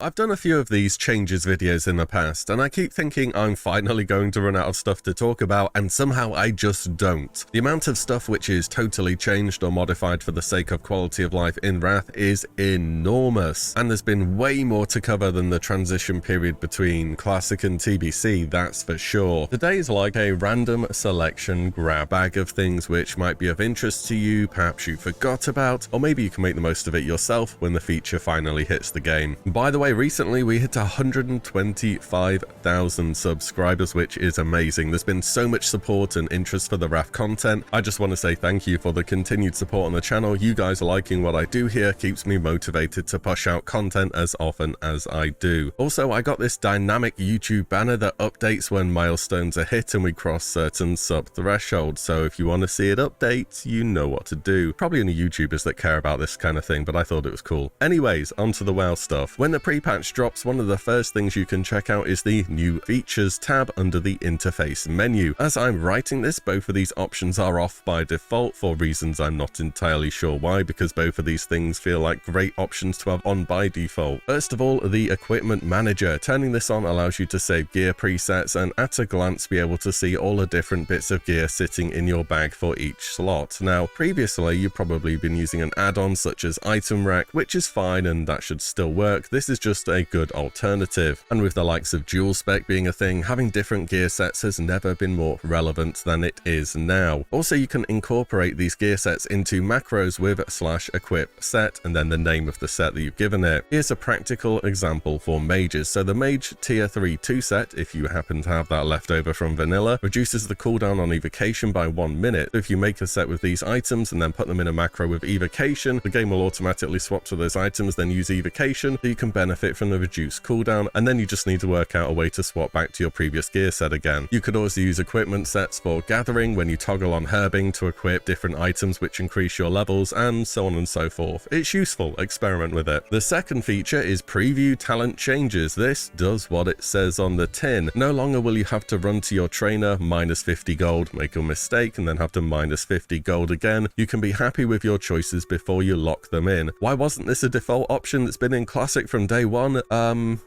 I've done a few of these changes videos in the past, and I keep thinking I'm finally going to run out of stuff to talk about, and somehow I just don't. The amount of stuff which is totally changed or modified for the sake of quality of life in Wrath is enormous, and there's been way more to cover than the transition period between Classic and TBC, that's for sure. Today's like a random selection grab bag of things which might be of interest to you, perhaps you forgot about, or maybe you can make the most of it yourself when the feature finally hits the game. By the way, recently we hit 125,000 subscribers, which is amazing. There's been so much support and interest for the Wrath content. I just want to say thank you for the continued support on the channel. You guys liking what I do here keeps me motivated to push out content as often as I do. Also, I got this dynamic YouTube banner that updates when milestones are hit and we cross certain sub thresholds. So if you want to see it update, you know what to do. Probably only YouTubers that care about this kind of thing, but I thought it was cool. Anyways, onto the WoW stuff. When the prepatch drops, one of the first things you can check out is the new features tab under the interface menu. As I'm writing this, both of these options are off by default for reasons I'm not entirely sure why, because both of these things feel like great options to have on by default. First of all, the equipment manager. Turning this on allows you to save gear presets and at a glance be able to see all the different bits of gear sitting in your bag for each slot. Now, previously you've probably been using an add-on such as Item Rack, which is fine and that should still work. This is just a good alternative, and with the likes of dual spec being a thing, having different gear sets has never been more relevant than it is now. Also, you can incorporate these gear sets into macros with /equip set and then the name of the set that you've given it. Here's a practical example for mages. So the mage tier 3 2 set, if you happen to have that left over from vanilla, reduces the cooldown on evocation by 1 minute. So if you make a set with these items and then put them in a macro with evocation, the game will automatically swap to those items, then use evocation, so you can benefit from the reduced cooldown, and then you just need to work out a way to swap back to your previous gear set again. You could also use equipment sets for gathering when you toggle on herbing to equip different items which increase your levels, and so on and so forth. It's useful, experiment with it. The second feature is preview talent changes. This does what it says on the tin. No longer will you have to run to your trainer, minus 50 gold, make a mistake, and then have to minus 50 gold again. You can be happy with your choices before you lock them in. Why wasn't this a default option that's been in Classic from day one?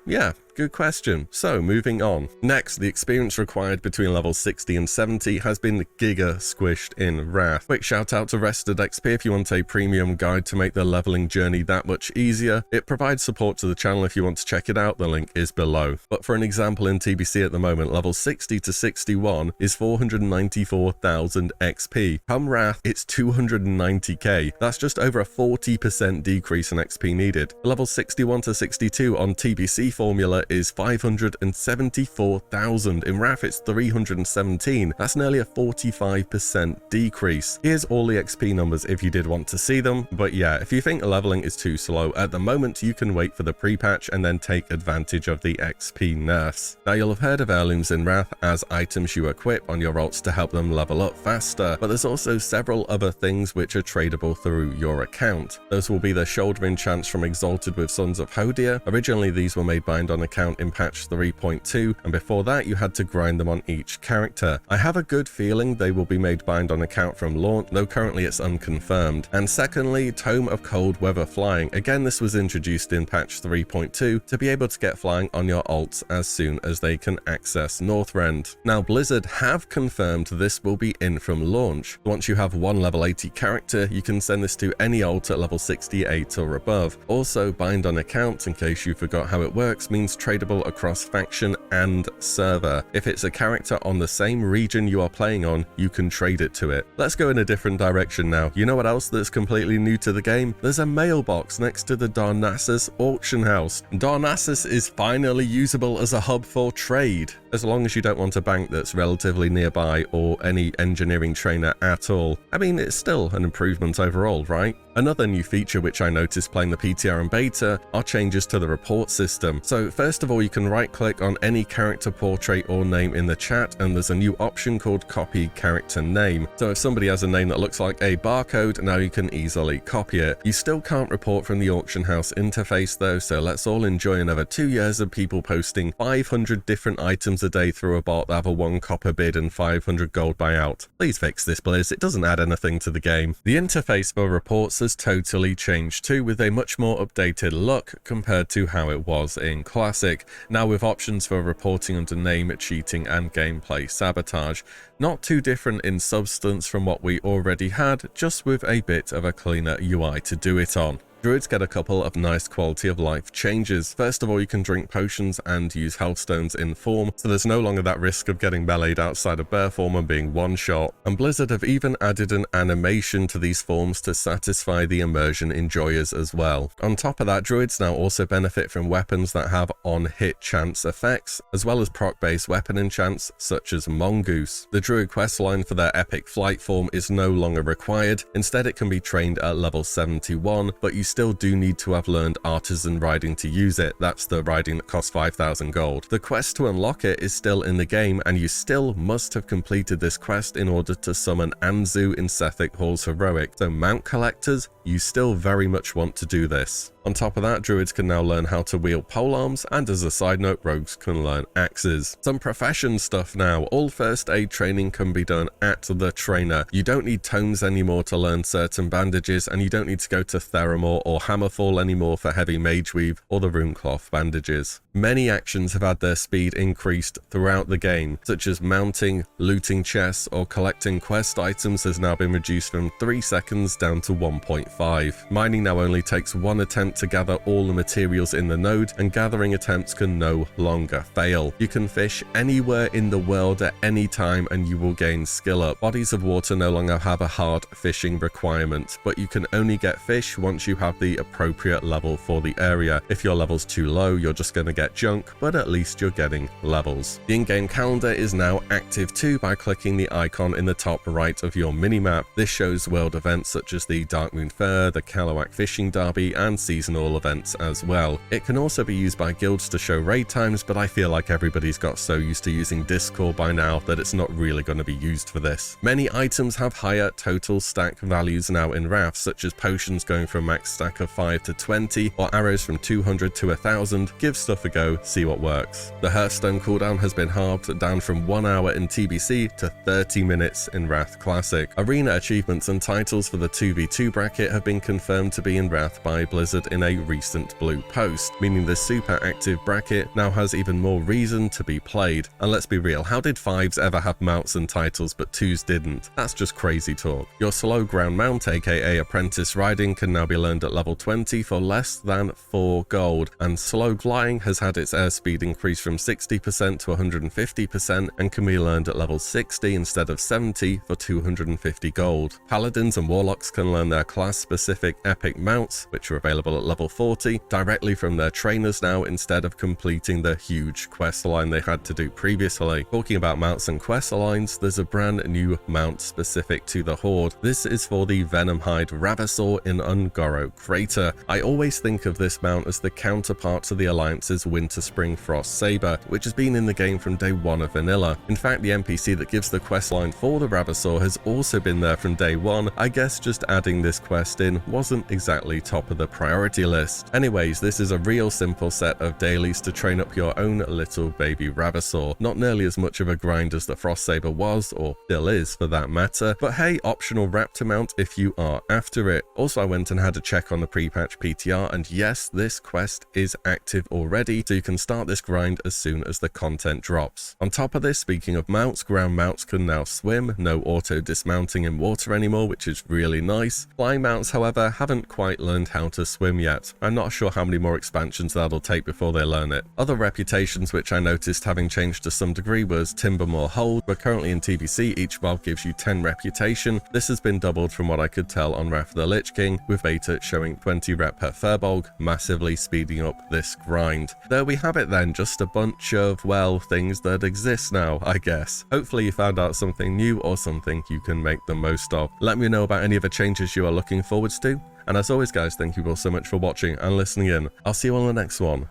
Yeah. Good question. So moving on. Next, the experience required between levels 60 and 70 has been giga squished in Wrath. Quick shout out to Rested XP if you want a premium guide to make the leveling journey that much easier. It provides support to the channel if you want to check it out, the link is below. But for an example, in TBC at the moment, level 60 to 61 is 494,000 XP. Come Wrath, it's 290k. That's just over a 40% decrease in XP needed. Level 61 to 62 on TBC formula is 574,000. In Wrath it's 317. That's nearly a 45% decrease. Here's all the XP numbers if you did want to see them, but yeah, if you think leveling is too slow at the moment, you can wait for the pre-patch and then take advantage of the XP nerfs. Now, you'll have heard of Heirlooms in Wrath as items you equip on your ults to help them level up faster, but there's also several other things which are tradable through your account. Those will be the shoulder enchants from Exalted with Sons of Hodir. Originally these were made bind on account in patch 3.2, and before that you had to grind them on each character. I have a good feeling they will be made bind on account from launch, though currently it's unconfirmed. And secondly, Tome of Cold Weather Flying. Again, this was introduced in patch 3.2 to be able to get flying on your ults as soon as they can access Northrend. Now, Blizzard have confirmed this will be in from launch. Once you have one level 80 character, you can send this to any ult at level 68 or above. Also, bind on account, in case you forgot how it works, means tradable across faction and server. If it's a character on the same region you are playing on, you can trade it to it. Let's go in a different direction now. You know what else that's completely new to the game? There's a mailbox next to the Darnassus auction house. Darnassus is finally usable as a hub for trade, as long as you don't want a bank that's relatively nearby or any engineering trainer at all. I mean, it's still an improvement overall, right? Another new feature which I noticed playing the PTR and beta are changes to the report system. So first of all, you can right click on any character portrait or name in the chat, and there's a new option called copy character name. So if somebody has a name that looks like a barcode, now you can easily copy it. You still can't report from the auction house interface though, so let's all enjoy another 2 years of people posting 500 different items a day through a bot that have a 1 copper bid and 500 gold buyout. Please fix this, Blizz, it doesn't add anything to the game. The interface for reports has totally changed too, with a much more updated look compared to how it was in Classic, now with options for reporting under name, cheating and gameplay sabotage. Not too different in substance from what we already had, just with a bit of a cleaner UI to do it on. Druids get a couple of nice quality of life changes. First of all, you can drink potions and use health stones in form, so there's no longer that risk of getting meleeed outside of bear form and being one-shot. And Blizzard have even added an animation to these forms to satisfy the immersion enjoyers as well. On top of that, druids now also benefit from weapons that have on-hit chance effects, as well as proc-based weapon enchants such as Mongoose. The druid questline for their epic flight form is no longer required. Instead, it can be trained at level 71, but you still do need to have learned artisan riding to use it. That's the riding that costs 5,000 gold. The quest to unlock it is still in the game, and you still must have completed this quest in order to summon Anzu in Sethic Hall's Heroic. So mount collectors, you still very much want to do this. On top of that, druids can now learn how to wield polearms, and as a side note, rogues can learn axes. Some profession stuff now. All first aid training can be done at the trainer. You don't need tomes anymore to learn certain bandages, and you don't need to go to Theramore or Hammerfall anymore for heavy mage weave or the runecloth bandages. Many actions have had their speed increased throughout the game, such as mounting, looting chests, or collecting quest items has now been reduced from 3 seconds down to 1.5. Mining now only takes 1 attempt to gather all the materials in the node, and gathering attempts can no longer fail. You can fish anywhere in the world at any time and you will gain skill up. Bodies of water no longer have a hard fishing requirement, but you can only get fish once you have the appropriate level for the area. If your level's too low, you're just going to get junk, but at least you're getting levels. The in-game calendar is now active too by clicking the icon in the top right of your minimap. This shows world events such as the Darkmoon Fair, the Kalawak Fishing Derby, and seasonal events as well. It can also be used by guilds to show raid times, but I feel like everybody's got so used to using Discord by now that it's not really going to be used for this. Many items have higher total stack values now in Wrath, such as potions going from max stack of 5 to 20, or arrows from 200 to 1000. Give stuff a go, see what works. The Hearthstone cooldown has been halved down from 1 hour in TBC to 30 minutes in Wrath Classic. Arena achievements and titles for the 2v2 bracket have been confirmed to be in Wrath by Blizzard in a recent blue post, meaning this super active bracket now has even more reason to be played. And let's be real, how did 5s ever have mounts and titles but 2s didn't? That's just crazy talk. Your slow ground mount, aka apprentice riding, can now be learned at level 20 for less than 4 gold, and slow flying has had its airspeed increased from 60% to 150% and can be learned at level 60 instead of 70 for 250 gold. Paladins and warlocks can learn their class-specific epic mounts, which are available at level 40, directly from their trainers now instead of completing the huge quest line they had to do previously. Talking about mounts and quest lines, there's a brand new mount specific to the Horde. This is for the Venomhide Ravasaur in Ungoro Crater. I always think of this mount as the counterpart to the Alliance's Winter Spring Frost Saber, which has been in the game from day 1 of vanilla. In fact, the NPC that gives the questline for the Ravasaur has also been there from day 1. I guess just adding this quest in wasn't exactly top of the priority list. Anyways, this is a real simple set of dailies to train up your own little baby Ravasaur. Not nearly as much of a grind as the Frost Saber was, or still is for that matter, but hey, optional Raptor mount if you are after it. Also, I went and had a check on the pre-patch PTR, and yes, this quest is active already, so you can start this grind as soon as the content drops. On top of this, speaking of mounts, ground mounts can now swim, no auto dismounting in water anymore, which is really nice. Flying mounts, however, haven't quite learned how to swim yet. I'm not sure how many more expansions that'll take before they learn it. Other reputations which I noticed having changed to some degree was Timbermore Hold. We're currently in TBC, each mob gives you 10 reputation. This has been doubled from what I could tell on Wrath of the Lich King, with beta showing 20 rep per Firbolg, massively speeding up this grind. There we have it then, just a bunch of, well, things that exist now, I guess. Hopefully you found out something new or something you can make the most of. Let me know about any of the changes you are looking forwards to. And as always guys, thank you all so much for watching and listening in. I'll see you on the next one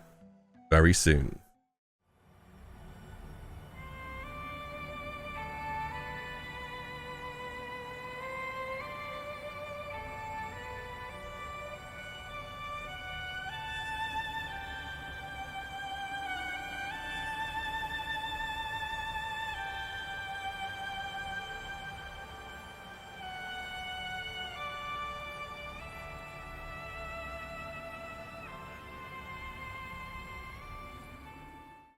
very soon.